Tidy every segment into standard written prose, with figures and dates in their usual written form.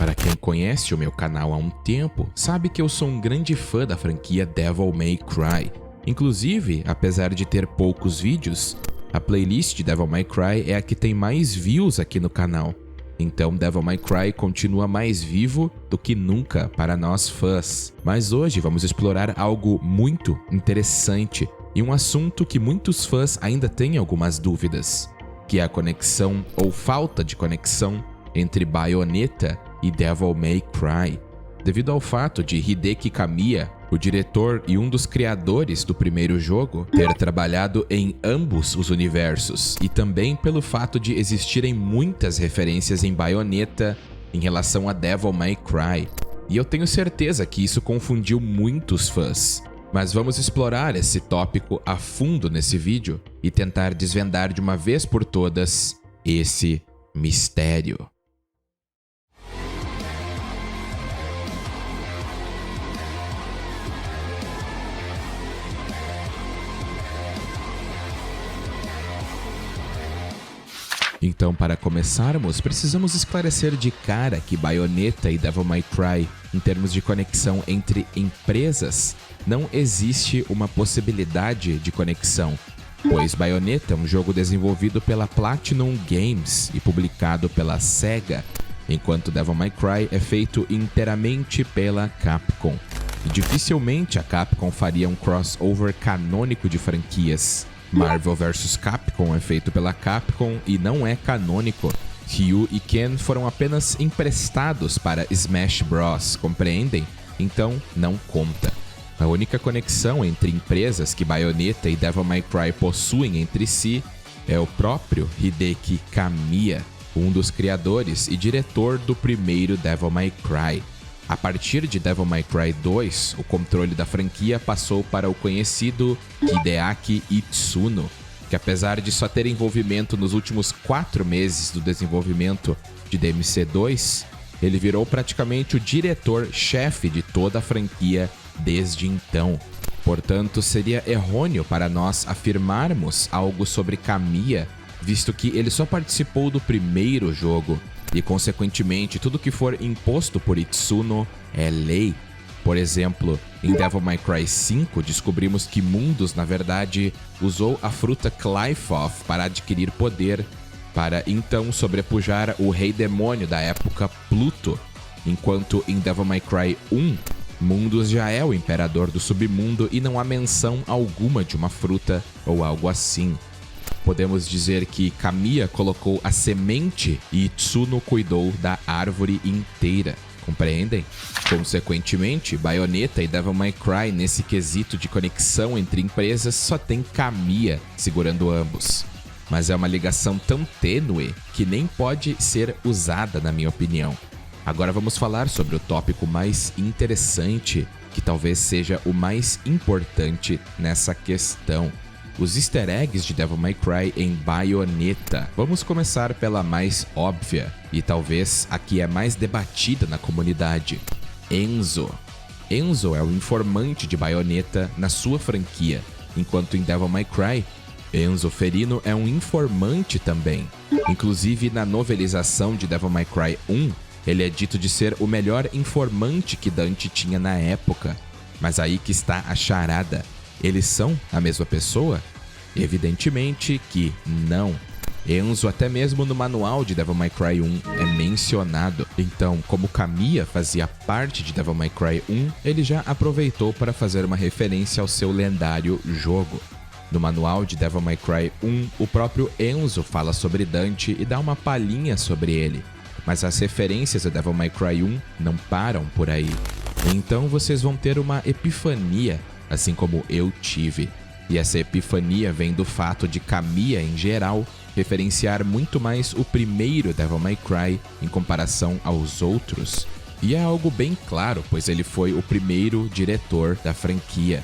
Para quem conhece o meu canal há um tempo, sabe que eu sou um grande fã da franquia Devil May Cry. Inclusive, apesar de ter poucos vídeos, a playlist de Devil May Cry é a que tem mais views aqui no canal. Então Devil May Cry continua mais vivo do que nunca para nós fãs. Mas hoje vamos explorar algo muito interessante e um assunto que muitos fãs ainda têm algumas dúvidas, que é a conexão ou falta de conexão entre Bayonetta e Devil May Cry, devido ao fato de Hideki Kamiya, o diretor e um dos criadores do primeiro jogo, ter trabalhado em ambos os universos, e também pelo fato de existirem muitas referências em Bayonetta em relação a Devil May Cry. E eu tenho certeza que isso confundiu muitos fãs. Mas vamos explorar esse tópico a fundo nesse vídeo e tentar desvendar de uma vez por todas esse mistério. Então, para começarmos, precisamos esclarecer de cara que Bayonetta e Devil May Cry, em termos de conexão entre empresas, não existe uma possibilidade de conexão, pois Bayonetta é um jogo desenvolvido pela Platinum Games e publicado pela Sega, enquanto Devil May Cry é feito inteiramente pela Capcom. E dificilmente a Capcom faria um crossover canônico de franquias. Marvel vs Capcom é feito pela Capcom e não é canônico. Ryu e Ken foram apenas emprestados para Smash Bros, compreendem? Então não conta. A única conexão entre empresas que Bayonetta e Devil May Cry possuem entre si é o próprio Hideki Kamiya, um dos criadores e diretor do primeiro Devil May Cry. A partir de Devil May Cry 2, o controle da franquia passou para o conhecido Hideaki Itsuno, que apesar de só ter envolvimento nos últimos 4 meses do desenvolvimento de DMC2, ele virou praticamente o diretor-chefe de toda a franquia desde então. Portanto, seria errôneo para nós afirmarmos algo sobre Kamiya, visto que ele só participou do primeiro jogo, e, consequentemente, tudo que for imposto por Itsuno é lei. Por exemplo, em Devil May Cry 5, descobrimos que Mundus, na verdade, usou a fruta Qlipoth para adquirir poder, para então sobrepujar o rei demônio da época, Pluto, enquanto em Devil May Cry 1, Mundus já é o imperador do submundo e não há menção alguma de uma fruta ou algo assim. Podemos dizer que Kamiya colocou a semente e Itsuno cuidou da árvore inteira, compreendem? Consequentemente, Bayonetta e Devil May Cry nesse quesito de conexão entre empresas só tem Kamiya segurando ambos. Mas é uma ligação tão tênue que nem pode ser usada, na minha opinião. Agora vamos falar sobre o tópico mais interessante, que talvez seja o mais importante nessa questão: os easter eggs de Devil May Cry em Bayonetta. Vamos começar pela mais óbvia, e talvez a que é mais debatida na comunidade: Enzo. Enzo é o informante de Bayonetta na sua franquia, enquanto em Devil May Cry, Enzo Ferino é um informante também. Inclusive, na novelização de Devil May Cry 1, ele é dito de ser o melhor informante que Dante tinha na época. Mas aí que está a charada: eles são a mesma pessoa? Evidentemente que não. Enzo, até mesmo no manual de Devil May Cry 1, é mencionado. Então, como Kamiya fazia parte de Devil May Cry 1, ele já aproveitou para fazer uma referência ao seu lendário jogo. No manual de Devil May Cry 1, o próprio Enzo fala sobre Dante e dá uma palhinha sobre ele. Mas as referências a Devil May Cry 1 não param por aí. Então vocês vão ter uma epifania, assim como eu tive. E essa epifania vem do fato de Kamiya, em geral, referenciar muito mais o primeiro Devil May Cry em comparação aos outros. E é algo bem claro, pois ele foi o primeiro diretor da franquia.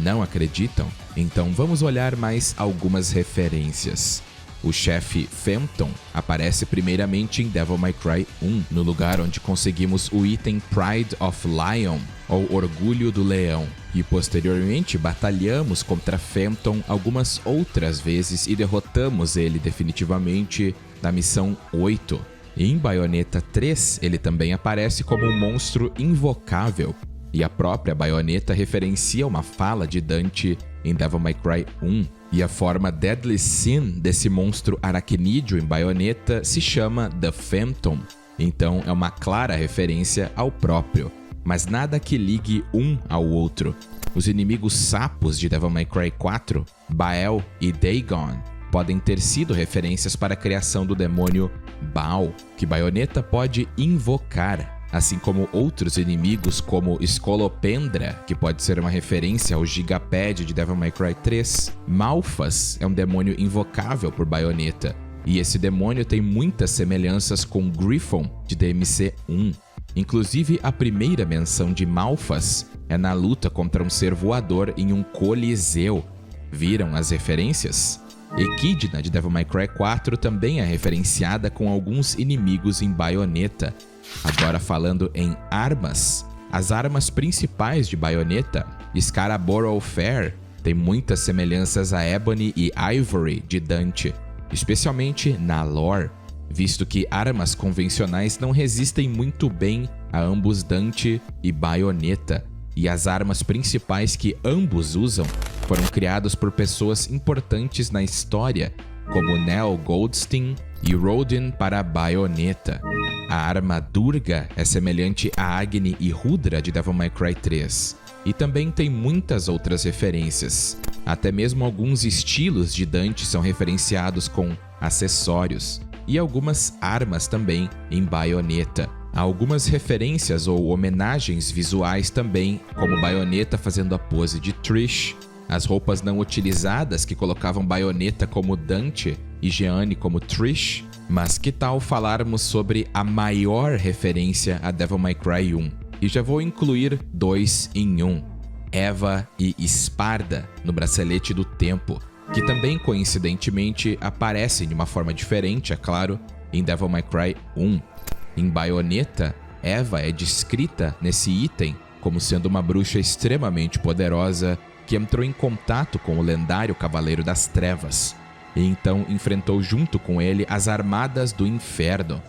Não acreditam? Então vamos olhar mais algumas referências. O chefe Phantom aparece primeiramente em Devil May Cry 1, no lugar onde conseguimos o item Pride of Lion, ou Orgulho do Leão, e posteriormente batalhamos contra Phantom algumas outras vezes e derrotamos ele definitivamente na missão 8. Em Bayonetta 3, ele também aparece como um monstro invocável, e a própria Bayonetta referencia uma fala de Dante em Devil May Cry 1. E a forma Deadly Sin desse monstro aracnídeo em Bayonetta se chama The Phantom, então é uma clara referência ao próprio, mas nada que ligue um ao outro. Os inimigos sapos de Devil May Cry 4, Baal e Dagon, podem ter sido referências para a criação do demônio Baal, que Bayonetta pode invocar, assim como outros inimigos como Scolopendra, que pode ser uma referência ao Gigapad de Devil May Cry 3. Malphas é um demônio invocável por Bayonetta, e esse demônio tem muitas semelhanças com Griffon de DMC 1. Inclusive, a primeira menção de Malphas é na luta contra um ser voador em um coliseu. Viram as referências? Echidna de Devil May Cry 4 também é referenciada com alguns inimigos em Bayonetta. Agora falando em armas, as armas principais de Bayonetta, Scaraborrow Fair, tem muitas semelhanças a Ebony e Ivory de Dante, especialmente na lore, visto que armas convencionais não resistem muito bem a ambos Dante e Bayonetta, e as armas principais que ambos usam foram criadas por pessoas importantes na história, como Nell Goldstein e Rodin para Bayonetta. A arma Durga é semelhante a Agni e Rudra de Devil May Cry 3, e também tem muitas outras referências. Até mesmo alguns estilos de Dante são referenciados com acessórios, e algumas armas também em Bayonetta. Há algumas referências ou homenagens visuais também, como Bayonetta fazendo a pose de Trish, as roupas não utilizadas que colocavam Bayonetta como Dante e Jeanne como Trish. Mas que tal falarmos sobre a maior referência a Devil May Cry 1? E já vou incluir 2 em 1, Eva e Sparda no Bracelete do Tempo, que também coincidentemente aparecem de uma forma diferente, é claro, em Devil May Cry 1. Em Bayonetta, Eva é descrita nesse item como sendo uma bruxa extremamente poderosa que entrou em contato com o lendário Cavaleiro das Trevas, e então enfrentou junto com ele as Armadas do Inferno.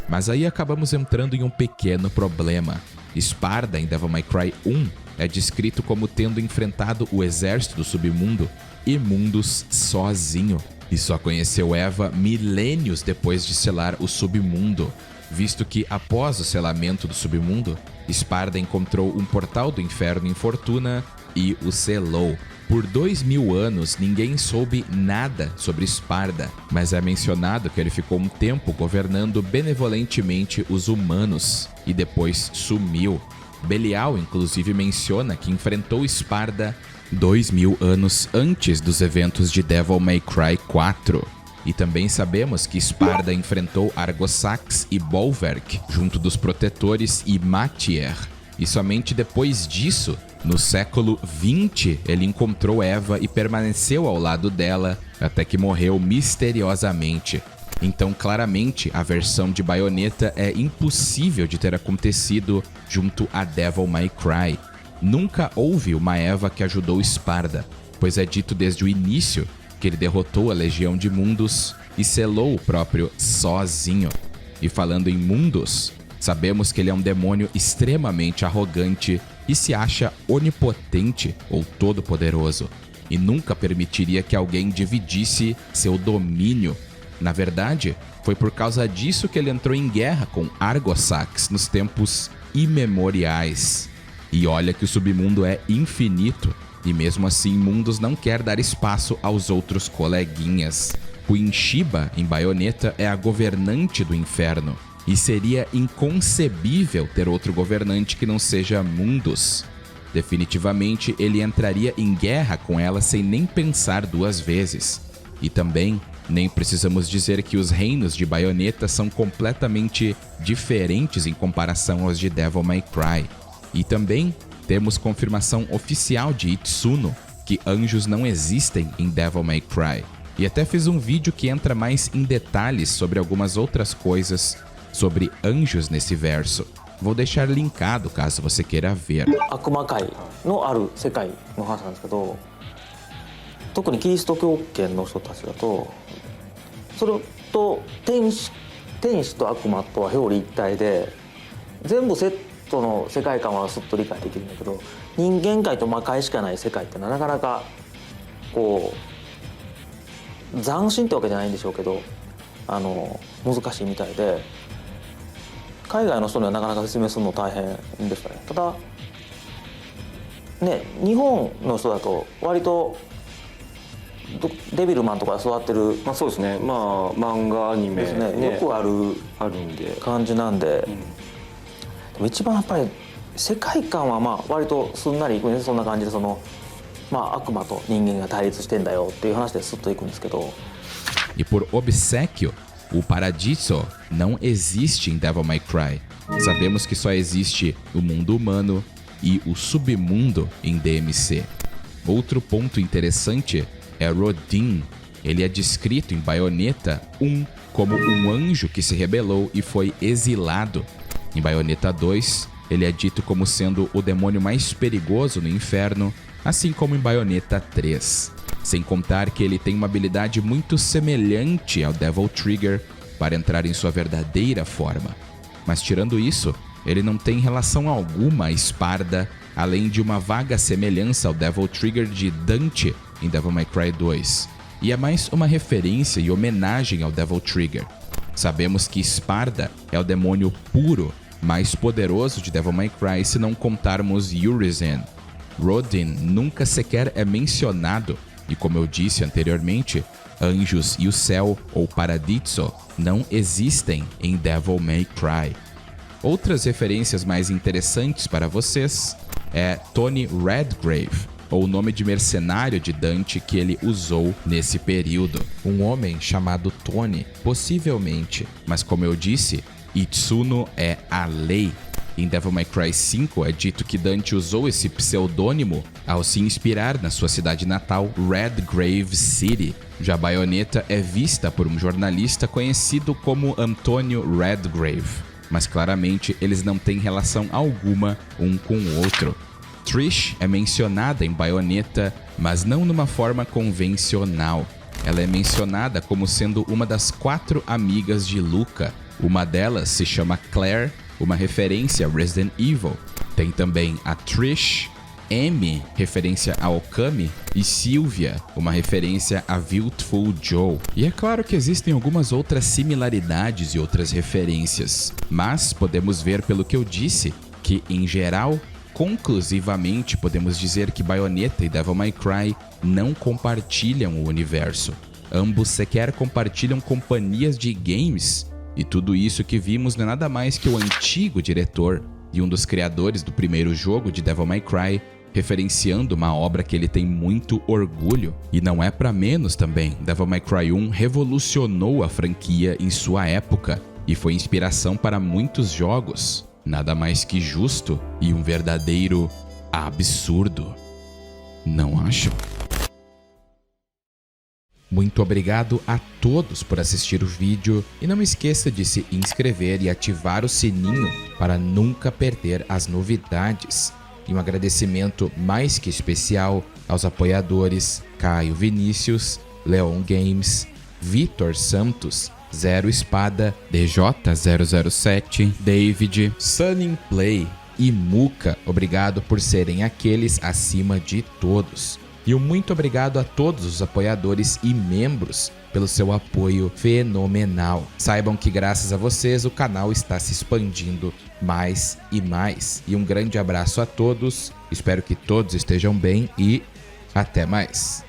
Mas aí acabamos entrando em um pequeno problema. Sparda, em Devil May Cry 1, é descrito como tendo enfrentado o exército do submundo e Mundus sozinho, e só conheceu Eva milênios depois de selar o submundo, visto que após o selamento do submundo, Sparda encontrou um portal do inferno em Fortuna e o selou. Por 2000 anos, ninguém soube nada sobre Sparda, mas é mencionado que ele ficou um tempo governando benevolentemente os humanos e depois sumiu. Belial, inclusive, menciona que enfrentou Sparda 2000 anos antes dos eventos de Devil May Cry 4. E também sabemos que Sparda enfrentou Argosax e Bolverk junto dos Protetores e Matier. E somente depois disso, no século XX, ele encontrou Eva e permaneceu ao lado dela até que morreu misteriosamente. Então, claramente, a versão de Bayonetta é impossível de ter acontecido junto a Devil May Cry. Nunca houve uma Eva que ajudou Sparda, pois é dito desde o início que ele derrotou a Legião de Mundus e selou o próprio sozinho. E falando em Mundus, sabemos que ele é um demônio extremamente arrogante e se acha onipotente ou todo-poderoso, e nunca permitiria que alguém dividisse seu domínio. Na verdade, foi por causa disso que ele entrou em guerra com Argosax nos tempos imemoriais. E olha que o submundo é infinito, e mesmo assim Mundus não quer dar espaço aos outros coleguinhas. Queen Shiba, em Bayonetta, é a governante do inferno, e seria inconcebível ter outro governante que não seja Mundus. Definitivamente, ele entraria em guerra com ela sem nem pensar duas vezes. E também, nem precisamos dizer que os reinos de Bayonetta são completamente diferentes em comparação aos de Devil May Cry. E também temos confirmação oficial de Itsuno que anjos não existem em Devil May Cry. E até fiz um vídeo que entra mais em detalhes sobre algumas outras coisas sobre anjos nesse verso. Vou deixar linkado caso você queira ver. 悪魔界のある世界の話なんですけど、特にキリスト教圏の人たちだとそれと天使天使と悪魔とは表裏一体で全部セットの世界観はすっと理解できるんだけど、人間界と魔界しかない世界ってのはなかなかこう斬新ってわけじゃないんでしょうけど難しいみたいで、海外の人にはなかなか説明するの大変でしたね。ただね、日本の人だと割とデビルマンとか育ってる、まあそうですね、まあ漫画アニメ、ですね、ね、よくあるんで感じなんで、でも一番やっぱり世界観はまあ割とすんなりいくんです。そんな感じで悪魔と人間が対立してんだよっていう話ですっといくんですけど。E por obséquio, o Paradiso não existe em Devil May Cry. Sabemos que só existe o mundo humano e o submundo em DMC. Outro ponto interessante é Rodin. Ele é descrito em Bayonetta 1 como um anjo que se rebelou e foi exilado. Em Bayonetta 2, ele é dito como sendo o demônio mais perigoso no inferno, assim como em Bayonetta 3. Sem contar que ele tem uma habilidade muito semelhante ao Devil Trigger para entrar em sua verdadeira forma. Mas tirando isso, ele não tem relação alguma à Sparda, além de uma vaga semelhança ao Devil Trigger de Dante em Devil May Cry 2. E é mais uma referência e homenagem ao Devil Trigger. Sabemos que Sparda é o demônio puro, mais poderoso de Devil May Cry se não contarmos Urizen. Rodin nunca sequer é mencionado, e como eu disse anteriormente, anjos e o céu, ou Paradiso, não existem em Devil May Cry. Outras referências mais interessantes para vocês é Tony Redgrave, ou o nome de mercenário de Dante que ele usou nesse período. Um homem chamado Tony, possivelmente, mas como eu disse, Itsuno é a lei. Em Devil May Cry 5 é dito que Dante usou esse pseudônimo ao se inspirar na sua cidade natal, Redgrave City. Já Bayonetta é vista por um jornalista conhecido como Antônio Redgrave, mas claramente eles não têm relação alguma um com o outro. Trish é mencionada em Bayonetta, mas não numa forma convencional. Ela é mencionada como sendo uma das 4 amigas de Luca. Uma delas se chama Claire, uma referência a Resident Evil. Tem também a Trish, Amy, referência a Okami, e Sylvia, uma referência a Beautiful Joe. E é claro que existem algumas outras similaridades e outras referências, mas podemos ver pelo que eu disse que, em geral, conclusivamente podemos dizer que Bayonetta e Devil May Cry não compartilham o universo. Ambos sequer compartilham companhias de games, e tudo isso que vimos não é nada mais que o antigo diretor e um dos criadores do primeiro jogo de Devil May Cry, referenciando uma obra que ele tem muito orgulho. E não é pra menos também, Devil May Cry 1 revolucionou a franquia em sua época e foi inspiração para muitos jogos. Nada mais que justo e um verdadeiro absurdo. Não acham? Muito obrigado a todos por assistir o vídeo e não esqueça de se inscrever e ativar o sininho para nunca perder as novidades. E um agradecimento mais que especial aos apoiadores Caio Vinícius, Leon Games, Vitor Santos, Zero Espada, DJ007, David, Sunning Play e Muka. Obrigado por serem aqueles acima de todos. E um muito obrigado a todos os apoiadores e membros pelo seu apoio fenomenal. Saibam que graças a vocês o canal está se expandindo mais e mais. E um grande abraço a todos, espero que todos estejam bem e até mais.